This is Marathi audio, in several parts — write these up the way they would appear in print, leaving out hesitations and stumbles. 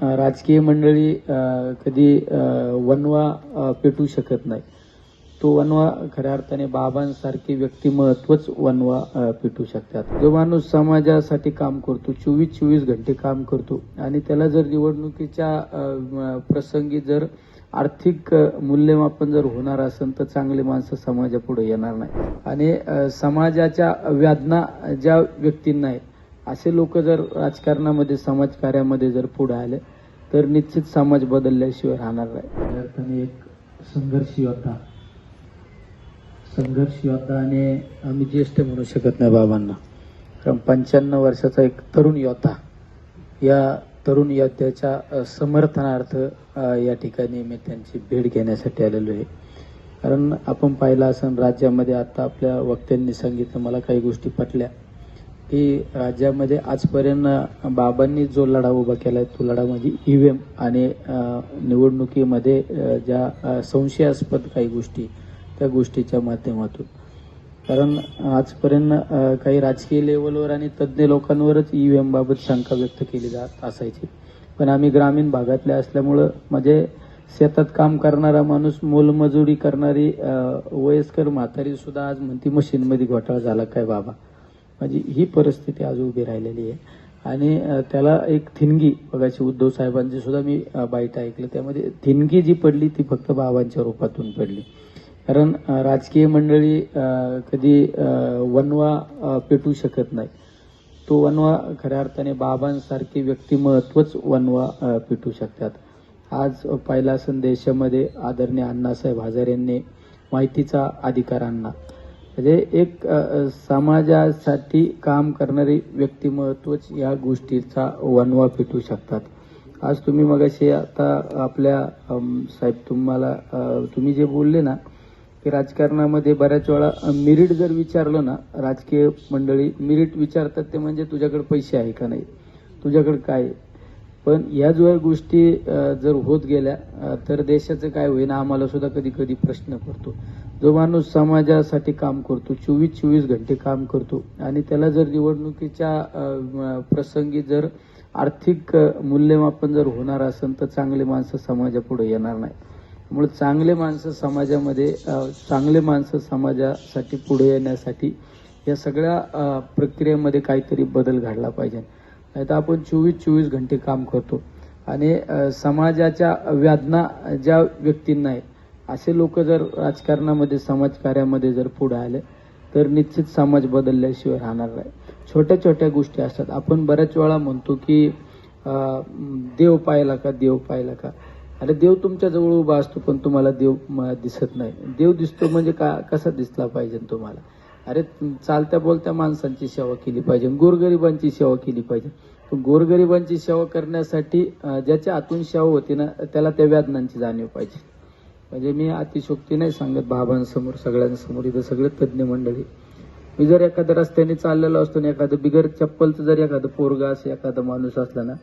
राजकीय मंडळी कधी वनवा पेटू शकत नाही. तो वनवा खऱ्या अर्थाने बाबांसारखे व्यक्तिमत्वच वनवा पेटू शकतात. जो माणूस समाजासाठी काम करतो, 24 घंटे काम करतो आणि त्याला जर निवडणुकीच्या प्रसंगी जर आर्थिक मूल्यमापन जर होणार असेल तर चांगले माणसं समाजापुढे येणार नाही. आणि समाजाच्या वेदना ज्या व्यक्तींना आहे असे लोक जर राजकारणामध्ये समाजकार्यामध्ये जर पुढे आले तर निश्चित समाज बदलल्याशिवाय राहणार नाही. एक संघर्ष योद्धा आणि आम्ही ज्येष्ठ म्हणू शकत नाही बाबांना, कारण 95 वर्षाचा एक तरुण योद्धा, या तरुण योद्ध्याच्या समर्थनार्थ या ठिकाणी मी त्यांची भेट घेण्यासाठी आलेलो आहे. कारण आपण पाहिलं असेल राज्यामध्ये आता आपल्या वक्त्यांनी सांगितलं, मला काही गोष्टी पटल्या की राज्यामध्ये आजपर्यंत बाबांनी जो लढा उभा केलाय तो लढा म्हणजे ईव्हीएम आणि निवडणुकीमध्ये ज्या संशयास्पद काही गोष्टी त्या गोष्टीच्या माध्यमातून. कारण आजपर्यंत काही राजकीय लेवलवर आणि तज्ज्ञ लोकांवरच ईव्हीएम बाबत शंका व्यक्त केली जात असायची, पण आम्ही ग्रामीण भागातले असल्यामुळं म्हणजे शेतात काम करणारा माणूस, मोलमजुरी करणारी वयस्कर म्हातारी सुद्धा आज म्हणती मशीनमध्ये घोटाळा झाला काय बाबा. म्हणजे ही परिस्थिती आज उभी राहिलेली आहे. आणि त्याला एक थिणगी बघायची उद्धव साहेबांची सुद्धा मी बाईट ऐकलं, त्यामध्ये थिणगी जी पडली ती फक्त बाबांच्या रूपातून पडली. कारण राजकीय मंडळी कधी वनवा पेटू शकत नाही. तो वनवा खऱ्या अर्थाने बाबांसारखे व्यक्तिमत्वच वनवा पेटू शकतात. आज पहिला असेल देशामध्ये आदरणीय अण्णासाहेब हजारे यांनी माहितीचा अधिकार आणला, म्हणजे एक समाजासाठी काम करणारी व्यक्तिमत्वच या गोष्टीचा वनवा पेटू शकतात. आज तुम्ही मगाशी आता आपल्या साहेब तुम्ही जे बोलले ना की राजकारणामध्ये बऱ्याच वेळा मेरिट जर विचारलं ना, राजकीय मंडळी मेरिट विचारतात ते म्हणजे तुझ्याकडे पैसे आहे का नाही, तुझ्याकडे काय. पण या जर गोष्टी जर होत गेल्या तर देशाचं काय होईल आम्हाला सुद्धा कधी कधी प्रश्न पडतो. जो माणूस समाजासाठी काम करतो, 24 घंटे काम करतो आणि त्याला जर निवडणुकीच्या प्रसंगी जर आर्थिक मूल्यमापन जर होणार असेल तर चांगले माणसं समाजापुढे येणार नाही. त्यामुळे चांगले माणसं समाजासाठी पुढे येण्यासाठी या सगळ्या प्रक्रियेमध्ये काहीतरी बदल घडला पाहिजे. नाही तर आपण 24 घंटे काम करतो आणि समाजाच्या वेदना ज्या व्यक्तींना आहे असे लोक जर राजकारणामध्ये समाजकार्यामध्ये जर पुढे आले तर निश्चित समाज बदलल्याशिवाय राहणार नाही. छोट्या छोट्या गोष्टी असतात. आपण बऱ्याच वेळा म्हणतो की देव पाहिला का. अरे देव तुमच्या जवळ उभा असतो पण तुम्हाला देव दिसत नाही. देव दिसतो म्हणजे कसा दिसला पाहिजे तुम्हाला. अरे चालत्या बोलत्या माणसांची सेवा केली पाहिजे, गोरगरिबांची सेवा केली पाहिजे. गोरगरिबांची सेवा करण्यासाठी ज्याच्या हातून सेवा होती ना त्याला त्या वेदनांची जाणीव पाहिजे. म्हणजे मी अतिशोक्ती नाही सांगत बाबांसमोर, सगळ्यांसमोर, इथं सगळे तज्ज्ञ मंडळी. मी जर एखाद्या रस्त्याने चाललेलो असतो ना, एखादं बिगर चप्पलचं जर एखादं पोरगा असं एखादा माणूस असला ना,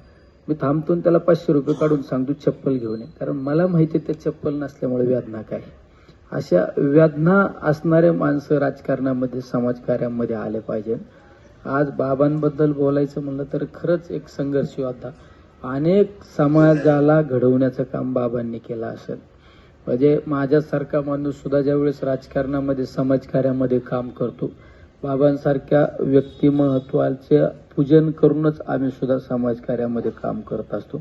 मी थांबतो त्याला 500 रुपये काढून सांगतो चप्पल घेऊन ये, कारण मला माहिती आहे त्या चप्पल नसल्यामुळे वेदना काय. अशा वेदना असणारे माणसं राजकारणामध्ये समाजकार्यामध्ये आले पाहिजे. आज बाबांबद्दल बोलायचं म्हणलं तर खरंच एक संघर्ष योद्धा, अनेक समाजाला घडवण्याचं काम बाबांनी केलं असेल. म्हणजे माझ्यासारखा माणूस सुद्धा ज्यावेळेस राजकारणामध्ये समाजकार्यामध्ये काम करतो, बाबांसारख्या व्यक्तिमत्वाचे पूजन करूनच आम्ही सुद्धा समाजकार्यामध्ये काम करत असतो.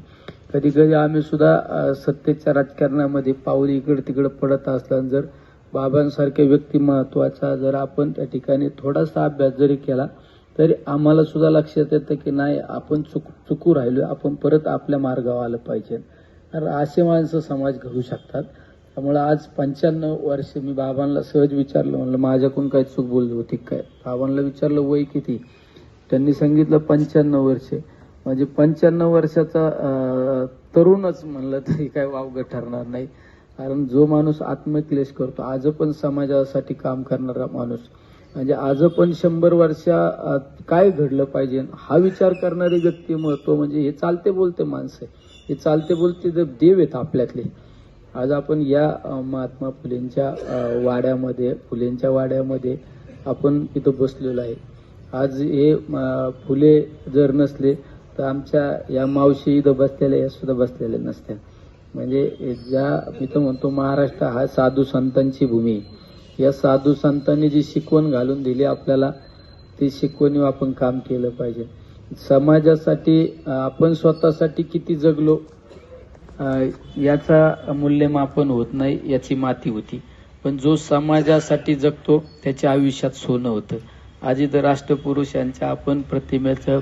कधी कधी आम्ही सुद्धा सत्तेच्या राजकारणामध्ये पाऊल इकडे तिकडे पडत असताना जर बाबांसारख्या व्यक्तिमत्वाचा जर आपण त्या ठिकाणी थोडासा अभ्यास जरी केला तरी आम्हाला सुद्धा लक्षात येतं की नाही आपण चुकू राहिलो, आपण परत आपल्या मार्गावर आलं पाहिजे. तर असे माणसं समाज घडू शकतात. त्यामुळे आज 95 वर्ष मी बाबांना सहज विचारलं, म्हणलं माझ्याकडून काही चूक बोलली होती काय. बाबांना विचारलं वय किती, त्यांनी सांगितलं 95 वर्षे. म्हणजे 95 वर्षाचा तरुणच म्हणलं तरी काय वावगं ठरणार नाही. कारण जो माणूस आत्मक्लेश करतो, आज पण समाजासाठी काम करणारा माणूस, म्हणजे आज पण 100 वर्षा काय घडलं पाहिजे हा विचार करणारी व्यक्तिमत्व, म्हणजे हे चालते बोलते माणसं, हे चालते बोलते देव आहेत आपल्यातले. आज आपण या महात्मा फुलेंच्या वाड्यामध्ये आपण इथं बसलेलो आहे. आज हे फुले जर नसले तर आमच्या या मावशी इथं बसलेल्या या सुद्धा बसलेल्या नसत्या. म्हणजे ज्या मी तर म्हणतो महाराष्ट्र हा साधू संतांची भूमी आहे. या साधू संतांनी जी शिकवण घालून दिली आपल्याला, ती शिकवणीवर आपण काम केलं पाहिजे. समाजासाठी आपण स्वतःसाठी किती जगलो याचा मूल्यमापन होत नाही, याची माती होती. पण जो समाजासाठी जगतो त्याच्या आयुष्यात सोनं होतं. आज इथं राष्ट्रपुरुष यांच्या आपण प्रतिमेचं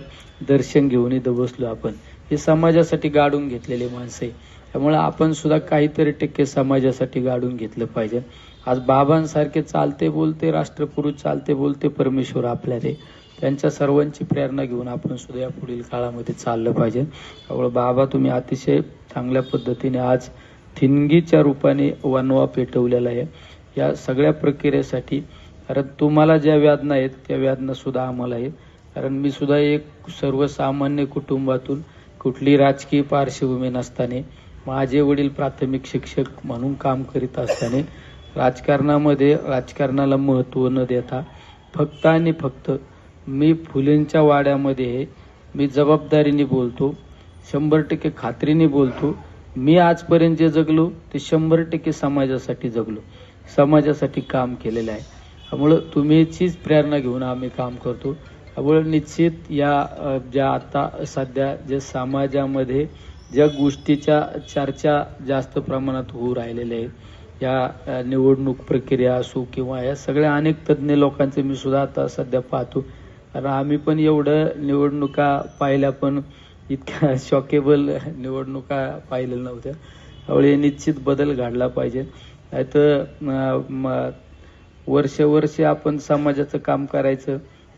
दर्शन घेऊन इथं बसलो. आपण हे समाजासाठी गाडून घेतलेले माणसं आहे. त्यामुळे आपण सुद्धा काहीतरी टक्के समाजासाठी गाडून घेतलं पाहिजे. आज बाबांसारखे चालते बोलते राष्ट्रपुरुष, चालते बोलते परमेश्वर आपल्याला, त्यांच्या सर्वांची प्रेरणा घेऊन आपण सुद्धा या पुढील काळामध्ये चाललं पाहिजे. त्यामुळे बाबा तुम्ही अतिशय चांगल्या पद्धतीने आज ठिणगीच्या रूपाने वनवा पेटवलेला आहे या सगळ्या प्रक्रियेसाठी. कारण तुम्हाला ज्या वेदना आहेत त्या वेदना सुद्धा आम्हाला आहेत. कारण मी सुद्धा एक सर्वसामान्य कुटुंबातून, कुठली राजकीय पार्श्वभूमी नसताना, माझे वडील प्राथमिक शिक्षक म्हणून काम करीत असताना राजकारणाला महत्त्व न देता फक्त आणि फक्त मी फुलेंच्या वाड्यामध्ये मी जबाबदारीने बोलतो, 100% खात्रीने बोलतो. मी आजपर्यंत जे जगलो ते 100% समाजासाठी जगलो, समाजासाठी काम केलेलं आहे. त्यामुळं तुम्हीचीच प्रेरणा घेऊन आम्ही काम करतो. त्यामुळे निश्चित या ज्या आता सध्या जे समाजामध्ये ज्या गोष्टीच्या चर्चा जास्त प्रमाणात होऊ राहिलेल्या आहेत, या निवडणूक प्रक्रिया असो किंवा या सगळ्या अनेक तज्ज्ञ लोकांचे मी सुद्धा आता सध्या पाहतो. कारण आम्ही पण एवढं निवडणुका पाहिल्या, पण इतक्या शॉकेबल निवडणुका पाहिलेल्या नव्हत्या. त्यामुळे निश्चित बदल घडला पाहिजे. नाहीतर वर्ष आपण समाजाचं काम करायचं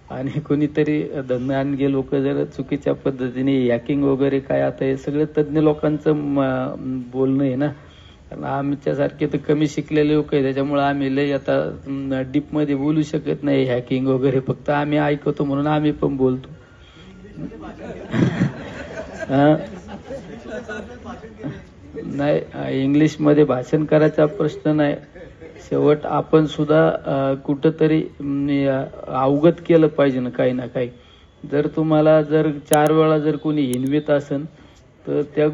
आणि कोणीतरी धनगे लोक जर चुकीच्या पद्धतीने हॅकिंग वगैरे काय, आता हे सगळं तज्ज्ञ लोकांचं बोलणं आहे ना. कारण आमच्यासारखे तर कमी शिकलेले लोक आहे, त्याच्यामुळे आम्ही लय आता डीपमध्ये बोलू शकत नाही हॅकिंग वगैरे. फक्त आम्ही ऐकतो म्हणून आम्ही पण बोलतो. नाही, इंग्लिशमध्ये भाषण करायचा प्रश्न नाही. शेवट आपण सुद्धा कुठंतरी अवगत केलं पाहिजे ना काही ना काही. जर तुम्हाला 4 वेळा जर कोणी हिनवीत असेल तर त्या